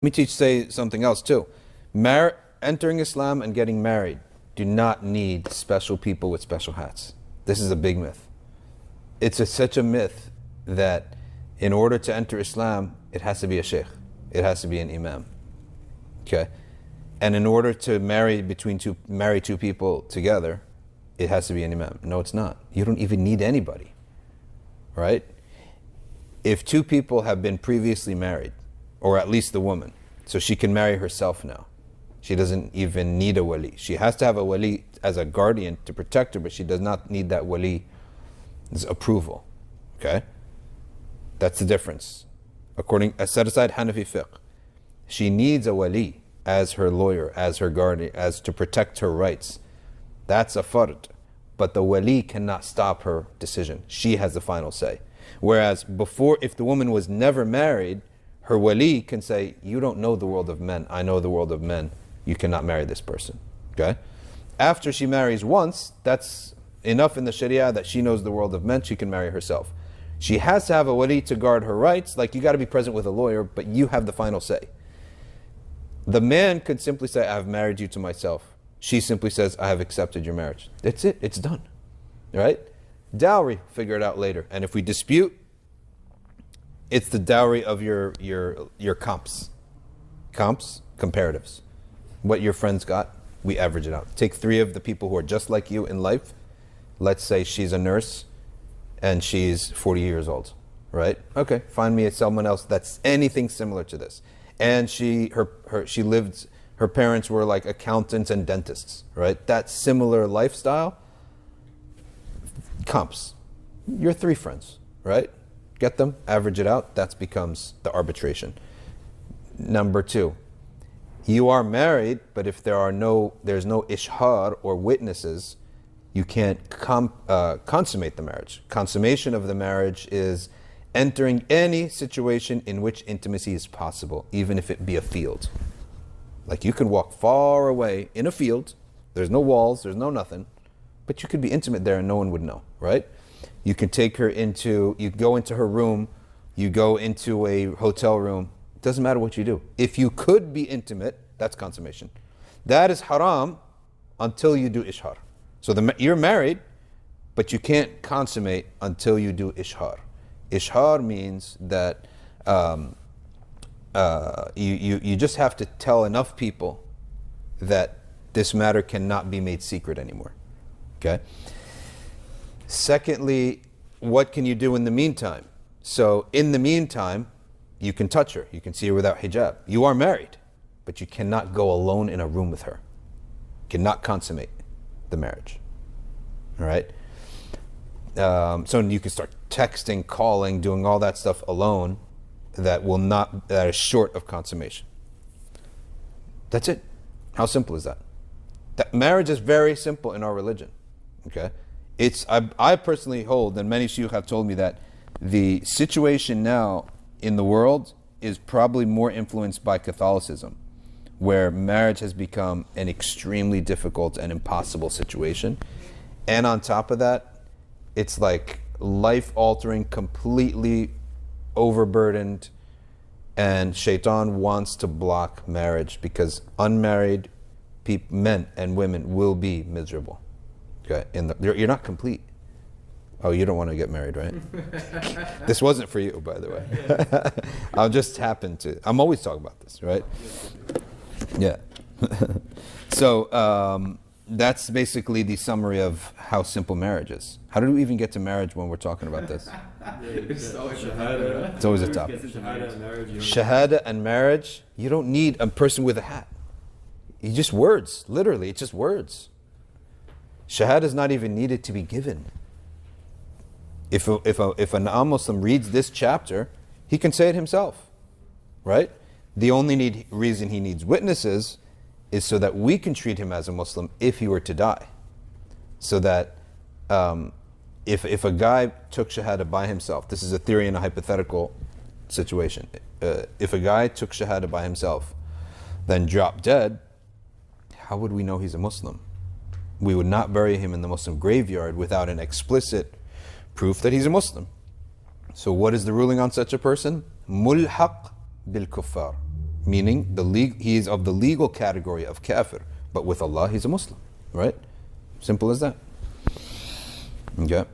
Let me say something else too. Entering Islam and getting married do not need special people with special hats. This is a big myth. It's such a myth that in order to enter Islam, it has to be a sheikh. It has to be an imam. Okay? And in order to marry two people together, it has to be an imam. No, it's not. You don't even need anybody. Right? If two people have been previously married, or at least the woman, so she can marry herself now. She doesn't even need a wali. She has to have a wali as a guardian to protect her, but she does not need that wali's approval. Okay? That's the difference. Set aside Hanafi fiqh. She needs a wali as her lawyer, as her guardian, as to protect her rights. That's a fard. But the wali cannot stop her decision. She has the final say. Whereas before, if the woman was never married, her wali can say, you don't know the world of men, I know the world of men, you cannot marry this person. Okay? After she marries once, that's enough in the Sharia that she knows the world of men, she can marry herself. She has to have a wali to guard her rights, like you got to be present with a lawyer, but you have the final say. The man could simply say, I have married you to myself. She simply says, I have accepted your marriage. That's it, it's done. Right? Dowry, figure it out later. And if we dispute, it's the dowry of your comps. Comps, comparatives. What your friends got, we average it out. Take 3 of the people who are just like you in life. Let's say she's a nurse and she's 40 years old, right? Okay, find me someone else that's anything similar to this. And her parents were like accountants and dentists, right? That similar lifestyle, comps. Your 3 friends, right? Get them, average it out, that becomes the arbitration. Number 2, you are married, but if there's no ishhar or witnesses, you can't consummate the marriage. Consummation of the marriage is entering any situation in which intimacy is possible, even if it be a field. Like you can walk far away in a field, there's no walls, there's no nothing, but you could be intimate there and no one would know, right? You can take her you go into her room, you go into a hotel room, it doesn't matter what you do. If you could be intimate, that's consummation. That is haram until you do ishhar. So you're married, but you can't consummate until you do ishhar. Ishhar means that you just have to tell enough people that this matter cannot be made secret anymore. Okay? Secondly, what can you do in the meantime? So in the meantime, you can touch her. You can see her without hijab. You are married, but you cannot go alone in a room with her. You cannot consummate the marriage. All right? So you can start texting, calling, doing all that stuff alone that is short of consummation. That's it. How simple is that? That marriage is very simple in our religion. Okay? I personally hold, and many Sheikh have told me that the situation now in the world is probably more influenced by Catholicism, where marriage has become an extremely difficult and impossible situation. And on top of that, it's like life-altering, completely overburdened, and Shaitan wants to block marriage because unmarried men and women will be miserable. Okay, you're not complete. Oh, you don't want to get married, right? This wasn't for you, by the way. I'm always talking about this, right? Yeah. So that's basically the summary of how simple marriage is. How did we even get to marriage when we're talking about this? It's always a topic. Shahada and marriage, you don't need a person with a hat. You just words, literally, it's just words. Shahada is not even needed to be given. If a non-Muslim reads this chapter, he can say it himself, right? The only reason he needs witnesses is so that we can treat him as a Muslim if he were to die. So that if a guy took Shahada by himself, this is a theory in a hypothetical situation. If a guy took Shahada by himself, then dropped dead, how would we know he's a Muslim? We would not bury him in the Muslim graveyard without an explicit proof that he's a Muslim. So what is the ruling on such a person? Mulhaq bil kuffar. meaning he is of the legal category of kafir, but with Allah he's a Muslim, right? Simple as that. Okay.